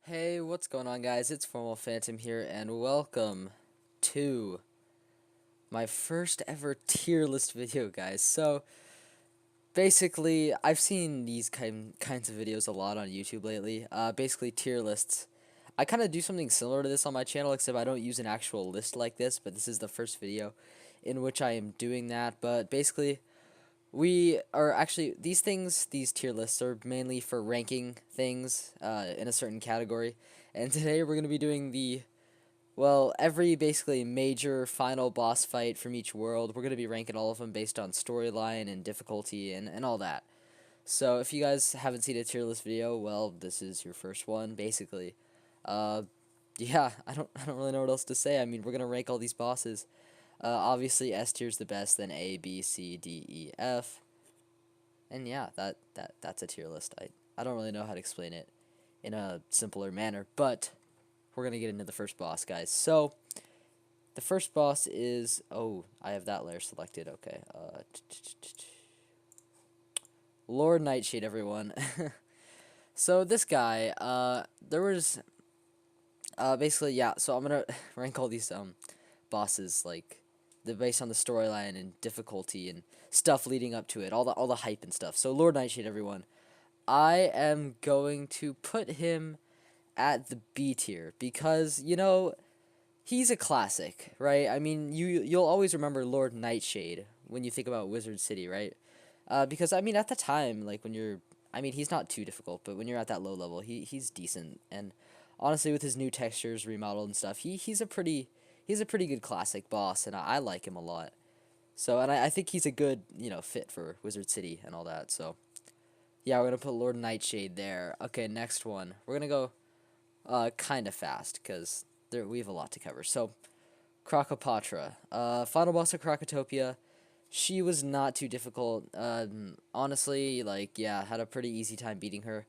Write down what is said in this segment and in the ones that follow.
Hey, what's going on, guys? It's Formal Phantom here, and welcome to my first ever tier list video, guys. So, basically, I've seen these kinds of videos a lot on YouTube lately. Basically, tier lists. I kind of do something similar to this on my channel, except I don't use an actual list like this, but this is the first video in which I am doing that. But basically, we are actually, these tier lists are mainly for ranking things in a certain category. And today we're going to be doing every basically major final boss fight from each world. We're going to be ranking all of them based on storyline and difficulty and all that. So if you guys haven't seen a tier list video, well, this is your first one, basically. Uh, yeah, I don't really know what else to say. I mean, we're going to rank all these bosses. Obviously, S tier's the best, then A, B, C, D, E, F. And yeah, that's a tier list. I don't really know how to explain it in a simpler manner, but we're gonna get into the first boss, guys. So the first boss is I have that layer selected. Okay, Lord Nightshade, everyone. So this guy, there was basically, yeah. So I'm gonna rank all these bosses like the based on the storyline and difficulty and stuff leading up to it, all the hype and stuff. So Lord Nightshade, everyone. I am going to put him at the B tier because he's a classic, right? I mean, you'll always remember Lord Nightshade when you think about Wizard City, right? Because I mean, at the time, like when you're, I mean, he's not too difficult, but when you're at that low level, he's decent. And honestly, with his new textures remodeled and stuff, he's a pretty good classic boss, and I like him a lot. So, and I think he's a good fit for Wizard City and all that. So yeah, we're gonna put Lord Nightshade there. Okay, next one. We're gonna go kind of fast because we have a lot to cover. So Crocopatra, final boss of Crocotopia. She was not too difficult. Honestly, like yeah, had a pretty easy time beating her.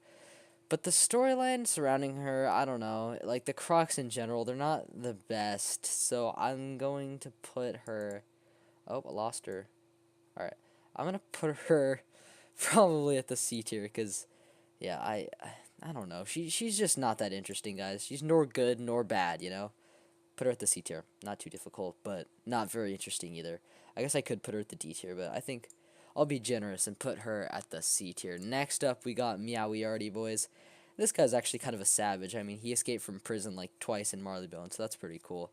But the storyline surrounding her, I don't know. Like the Crocs in general, they're not the best. So I'm going to put her. Oh, I lost her. All right, I'm gonna put her probably at the C tier because yeah, I don't know. She's just not that interesting, guys. She's nor good nor bad. Put her at the C tier. Not too difficult, but not very interesting either. I guess I could put her at the D tier, but I think I'll be generous and put her at the C tier. Next up, we got Meowiarty, boys. This guy's actually kind of a savage. I mean, he escaped from prison like twice in Marleybone, so that's pretty cool.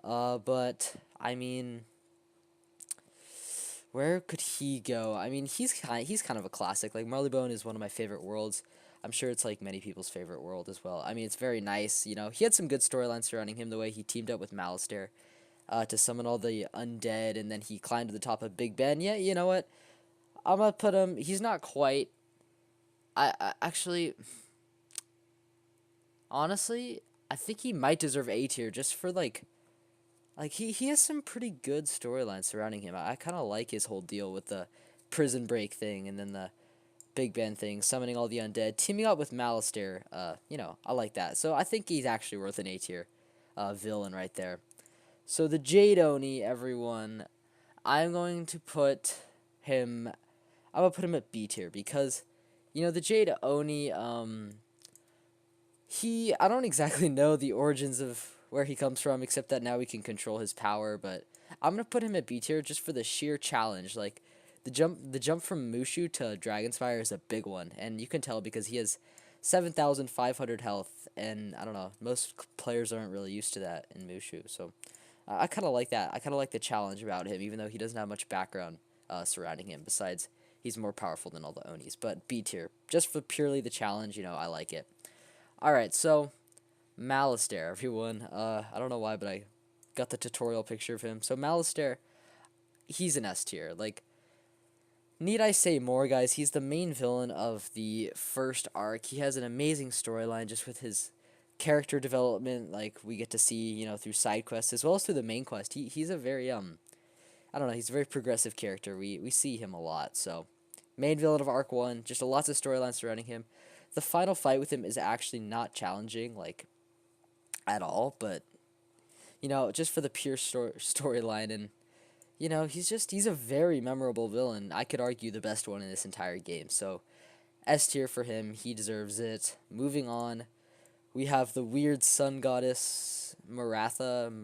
But I mean, where could he go? I mean, he's kind of a classic. Like Marleybone is one of my favorite worlds. I'm sure it's like many people's favorite world as well. I mean, it's very nice. He had some good storylines surrounding him. The way he teamed up with Malastare to summon all the undead, and then he climbed to the top of Big Ben. Yeah, you know what? I'm gonna put him. He's not quite. I actually, honestly, I think he might deserve A tier just for like he has some pretty good storylines surrounding him. I kind of like his whole deal with the prison break thing and then the Big Ben thing, summoning all the undead, teaming up with Malastare. I like that. So I think he's actually worth an A tier villain right there. So the Jade Oni, everyone, I'm going to put him. I'm gonna put him at B tier because, the Jade Oni. I don't exactly know the origins of where he comes from, except that now we can control his power. But I'm gonna put him at B tier just for the sheer challenge. Like the jump from Mushu to Dragonspire is a big one, and you can tell because he has 7,500 health, and I don't know, most players aren't really used to that in Mushu. So I kind of like that. I kind of like the challenge about him, even though he doesn't have much background surrounding him. Besides, he's more powerful than all the Onis. But B tier, just for purely the challenge, I like it. All right, so Malastare, everyone. I don't know why, but I got the tutorial picture of him. So Malastare, he's an S tier. Like, need I say more, guys? He's the main villain of the first arc. He has an amazing storyline just with his character development. Like we get to see, through side quests as well as through the main quest. He's a very I don't know. He's a very progressive character. We see him a lot. So main villain of arc 1. Just lots of storylines surrounding him. The final fight with him is actually not challenging, like at all, but just for the pure storyline and he's a very memorable villain. I could argue the best one in this entire game. So S tier for him, he deserves it. Moving on, We have the weird sun goddess Marathia.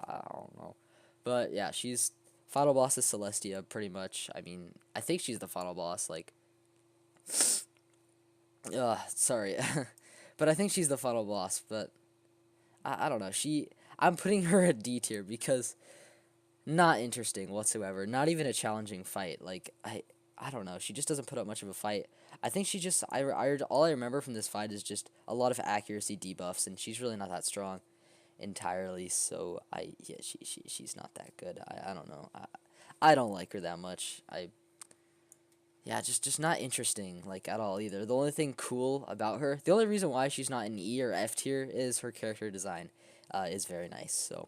I don't know, but yeah, she's final boss is Celestia pretty much. I mean, I think she's the final boss. Like, sorry, but I think she's the final boss. But I don't know. I'm putting her at D tier because not interesting whatsoever. Not even a challenging fight. Like I don't know. She just doesn't put up much of a fight. I think she just all I remember from this fight is just a lot of accuracy debuffs, and she's really not that strong entirely. So she's not that good. I don't know. I don't like her that much. Yeah, just not interesting like at all either. The only thing cool about her, the only reason why she's not in E or F tier is her character design is very nice. So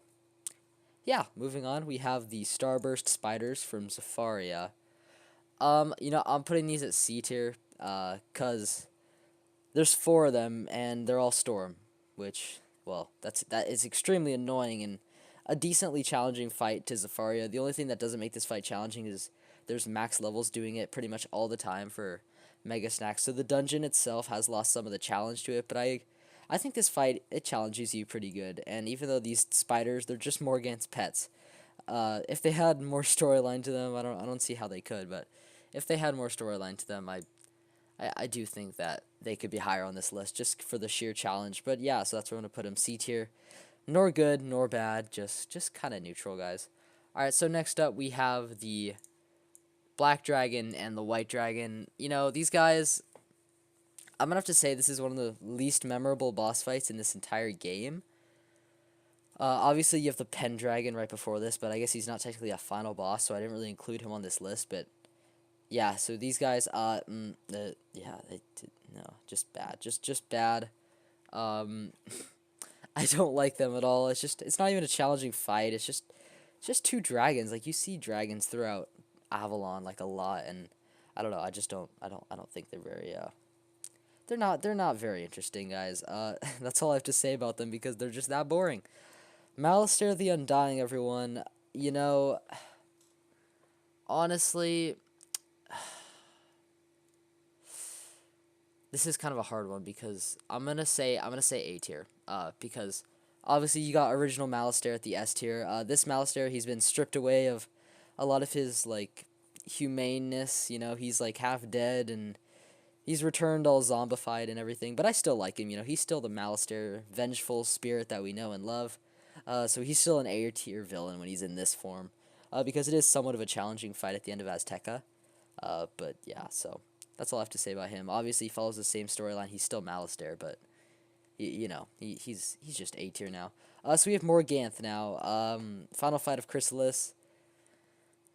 yeah, moving on, we have the Starburst Spiders from Zafaria. I'm putting these at C tier, cause there's 4 of them and they're all Storm, which, well, that is extremely annoying and a decently challenging fight to Zafaria. The only thing that doesn't make this fight challenging is there's max levels doing it pretty much all the time for Mega Snacks. So the dungeon itself has lost some of the challenge to it, but I think this fight, it challenges you pretty good. And even though these spiders, they're just Morgant's pets. If they had more storyline to them, I don't see how they could, but if they had more storyline to them, I do think that they could be higher on this list just for the sheer challenge. But yeah, so that's where I'm going to put them. C tier. Nor good, nor bad, just kind of neutral, guys. Alright, so next up we have the Black Dragon and the White Dragon. These guys, I'm going to have to say this is one of the least memorable boss fights in this entire game. Obviously, you have the Pendragon right before this, but I guess he's not technically a final boss, so I didn't really include him on this list. But yeah, so these guys, no, just bad, just bad. I don't like them at all. It's not even a challenging fight. It's just 2 dragons. Like, you see dragons throughout Avalon like a lot, and I don't know. I don't think they're very they're not very interesting, guys. That's all I have to say about them because they're just that boring. Malastare the Undying, everyone. Honestly, this is kind of a hard one because I'm gonna say A tier. Because obviously you got original Malastare at the S tier. This Malastare, he's been stripped away of a lot of his like humaneness. He's like half dead and he's returned all zombified and everything. But I still like him. He's still the Malastare vengeful spirit that we know and love. So he's still an A tier villain when he's in this form. Because it is somewhat of a challenging fight at the end of Azteca. But yeah, so that's all I have to say about him. Obviously, he follows the same storyline. He's still Malastare, but he's just A tier now. So we have Morganth now. Final fight of Chrysalis.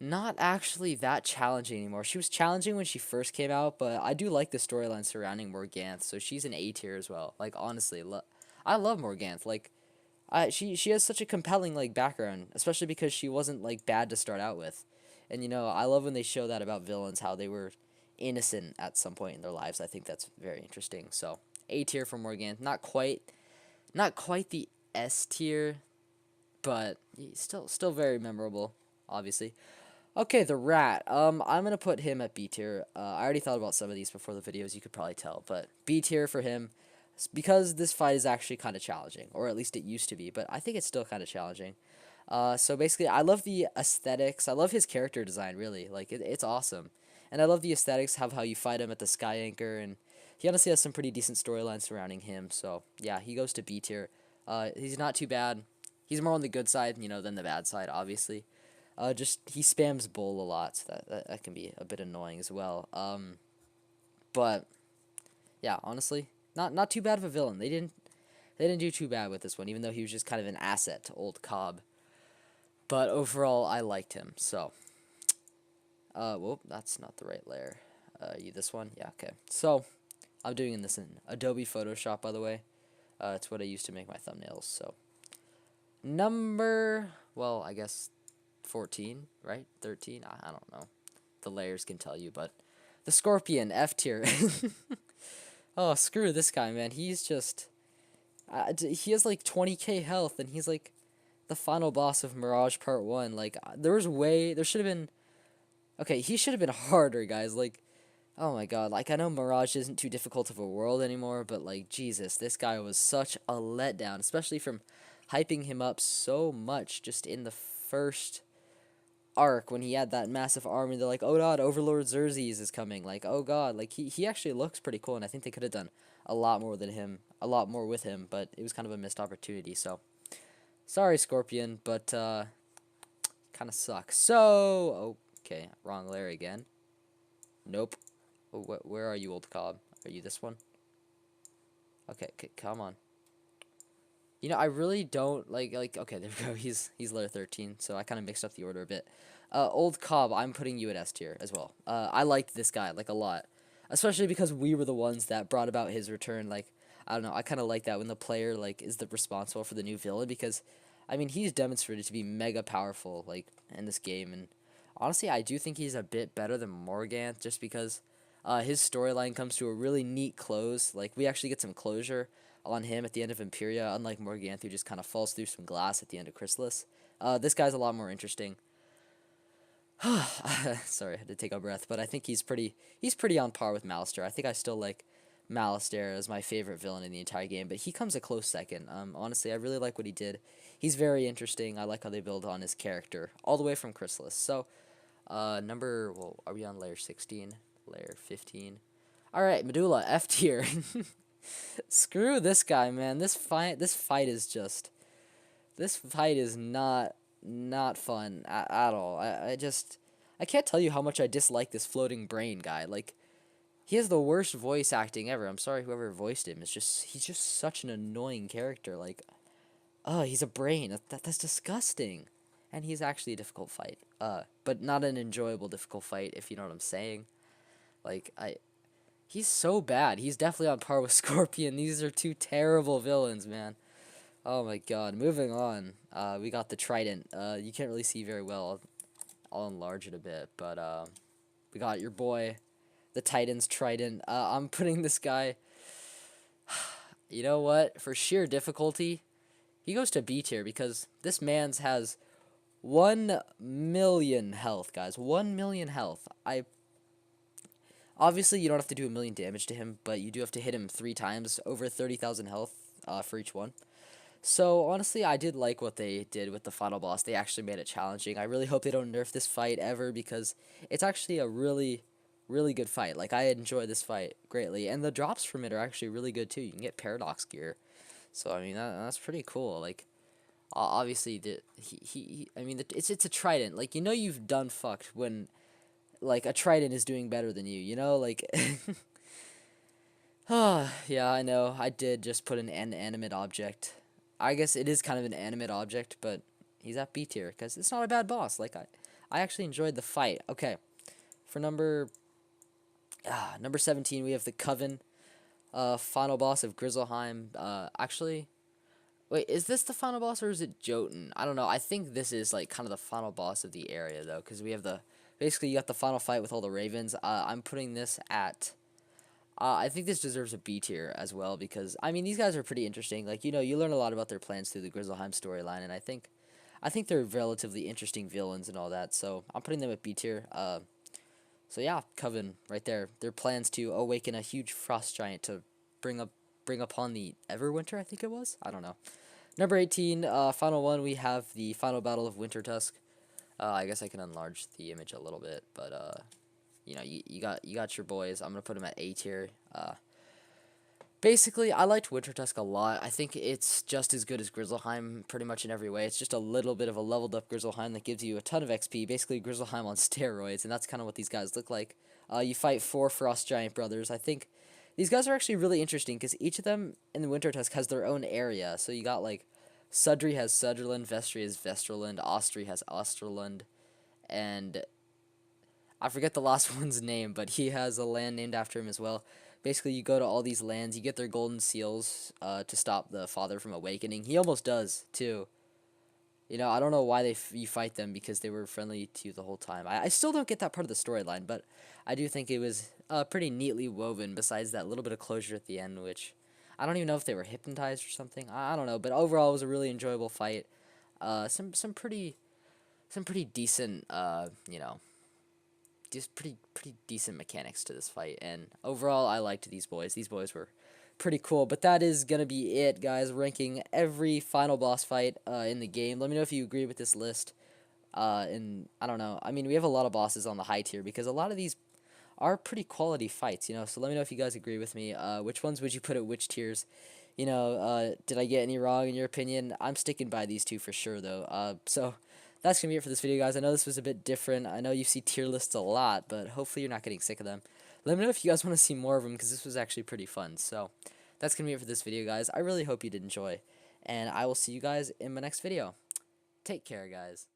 Not actually that challenging anymore. She was challenging when she first came out, but I do like the storyline surrounding Morganth, so she's an A tier as well. Like, honestly, I love Morganth. Like, she has such a compelling like background, especially because she wasn't like bad to start out with. And I love when they show that about villains, how they were innocent at some point in their lives. I think that's very interesting. So A tier for Morganth, not quite the S tier, but still very memorable, obviously. Okay, the Rat. I'm gonna put him at B tier. I already thought about some of these before the videos, you could probably tell, but B tier for him because this fight is actually kind of challenging, or at least it used to be, but I think it's still kind of challenging. So basically, I love the aesthetics. I love his character design, really. Like, it's awesome. And I love the aesthetics of how you fight him at the Sky Anchor, and he honestly has some pretty decent storylines surrounding him. So, yeah, he goes to B tier. He's not too bad. He's more on the good side, than the bad side, obviously. Just, he spams Bull a lot, so that can be a bit annoying as well. But, yeah, honestly, not too bad of a villain. They didn't do too bad with this one, even though he was just kind of an asset to old Cobb. But overall, I liked him, so. Whoop, that's not the right layer. This one? Yeah, okay. So, I'm doing this in Adobe Photoshop, by the way. It's what I use to make my thumbnails, so. Well, I guess 14, right? 13? I don't know. The layers can tell you, but. The Scorpion, F tier. Oh, screw this guy, man. He's just. He has like 20k health, and he's like the final boss of Mirage Part 1. Like, there should have been. Okay, he should have been harder, guys. Like, Oh my god, like I know Mirage isn't too difficult of a world anymore, but like Jesus, this guy was such a letdown, especially from hyping him up so much just in the first arc when he had that massive army. They're like, oh god, Overlord Xerxes is coming. Like, oh god, like he actually looks pretty cool, and I think they could have done a lot more than him, a lot more with him, but it was kind of a missed opportunity. So sorry, Scorpion, but kind of sucks. So okay, wrong layer again. Nope. Oh, where are you, old Cobb? Are you this one? Okay, come on. You know, I really don't like. Okay, there we go. He's layer 13, so I kind of mixed up the order a bit. Old Cobb, I'm putting you at S tier as well. I liked this guy like a lot, especially because we were the ones that brought about his return. Like, I don't know, I kind of like that when the player like is the responsible for the new villain because, I mean, he's demonstrated to be mega powerful like in this game, and honestly, I do think he's a bit better than Morganth just because, his storyline comes to a really neat close. Like, we actually get some closure on him at the end of Imperia, unlike Morganth, who just kind of falls through some glass at the end of Chrysalis. This guy's a lot more interesting. Sorry, I had to take a breath, but I think he's pretty on par with Malastare. I think I still like Malastare as my favorite villain in the entire game, but he comes a close second. Honestly, I really like what he did. He's very interesting. I like how they build on his character all the way from Chrysalis. So, well, are we on layer 16? Layer 15? All right, Medulla, F tier. Screw this guy, man. This fight is not fun at all. I can't tell you how much I dislike this floating brain guy. Like, he has the worst voice acting ever. I'm sorry whoever voiced him. He's just such an annoying character. Like, oh, he's a brain. That's disgusting. And he's actually a difficult fight. But not an enjoyable difficult fight, if you know what I'm saying. Like, he's so bad. He's definitely on par with Scorpion. These are two terrible villains, man. Oh my god. Moving on. We got the Trident. You can't really see very well. I'll enlarge it a bit, but we got your boy, the Titan's Trident. I'm putting this guy. You know what? For sheer difficulty, he goes to B tier because this man's has 1,000,000 health, guys. 1,000,000 health. Obviously, you don't have to do 1,000,000 damage to him, but you do have to hit him 3 times, over 30,000 health for each one. So, honestly, I did like what they did with the final boss. They actually made it challenging. I really hope they don't nerf this fight ever because it's actually a really, really good fight. Like, I enjoy this fight greatly. And the drops from it are actually really good, too. You can get Paradox gear. So, I mean, that's pretty cool. Like, obviously, it's a Trident. Like, you know you've done fucked when, like, a Trident is doing better than you know? Like, yeah, I know. I did just put an inanimate object. I guess it is kind of an animate object, but he's at B tier because it's not a bad boss. Like, I actually enjoyed the fight. Okay, for number 17, we have the Coven, final boss of Grizzleheim. Actually, wait, is this the final boss or is it Jotun? I don't know. I think this is like kind of the final boss of the area though, because we have basically you got the final fight with all the ravens. I'm putting this at. I think this deserves a B tier as well because, I mean, these guys are pretty interesting. Like, you know, you learn a lot about their plans through the Grizzleheim storyline, and I think they're relatively interesting villains and all that. So I'm putting them at B tier. So yeah, Coven right there. Their plans to awaken a huge frost giant to bring upon the Everwinter. I think it was. I don't know. Number 18, final one. We have the final battle of Wintertusk. I guess I can enlarge the image a little bit, but you know, you got your boys. I'm gonna put them at A tier. Basically, I liked Wintertusk a lot. I think it's just as good as Grizzleheim pretty much in every way. It's just a little bit of a leveled up Grizzleheim that gives you a ton of XP. Basically, Grizzleheim on steroids, and that's kind of what these guys look like. You fight 4 Frost Giant brothers. I think these guys are actually really interesting because each of them in the Wintertusk has their own area. So you got like Sudri has Sudderland, Vestri has Vesterland, Ostri has Osterland, and I forget the last one's name, but he has a land named after him as well. Basically, you go to all these lands, you get their golden seals to stop the father from awakening. He almost does, too. You know, I don't know why you fight them, because they were friendly to you the whole time. I still don't get that part of the storyline, but I do think it was pretty neatly woven, besides that little bit of closure at the end, which I don't even know if they were hypnotized or something. I don't know, but overall, it was a really enjoyable fight. Some pretty decent, you know, just pretty decent mechanics to this fight, and overall I liked these boys. These boys were pretty cool. But that is gonna be it, guys. Ranking every final boss fight in the game. Let me know if you agree with this list. And I don't know. I mean, we have a lot of bosses on the high tier because a lot of these are pretty quality fights, you know. So let me know if you guys agree with me. Which ones would you put at which tiers? You know, did I get any wrong in your opinion? I'm sticking by these two for sure, though. So that's gonna be it for this video, guys. I know this was a bit different. I know you see tier lists a lot, but hopefully you're not getting sick of them. Let me know if you guys want to see more of them because this was actually pretty fun. So that's gonna be it for this video, guys. I really hope you did enjoy, and I will see you guys in my next video. Take care, guys.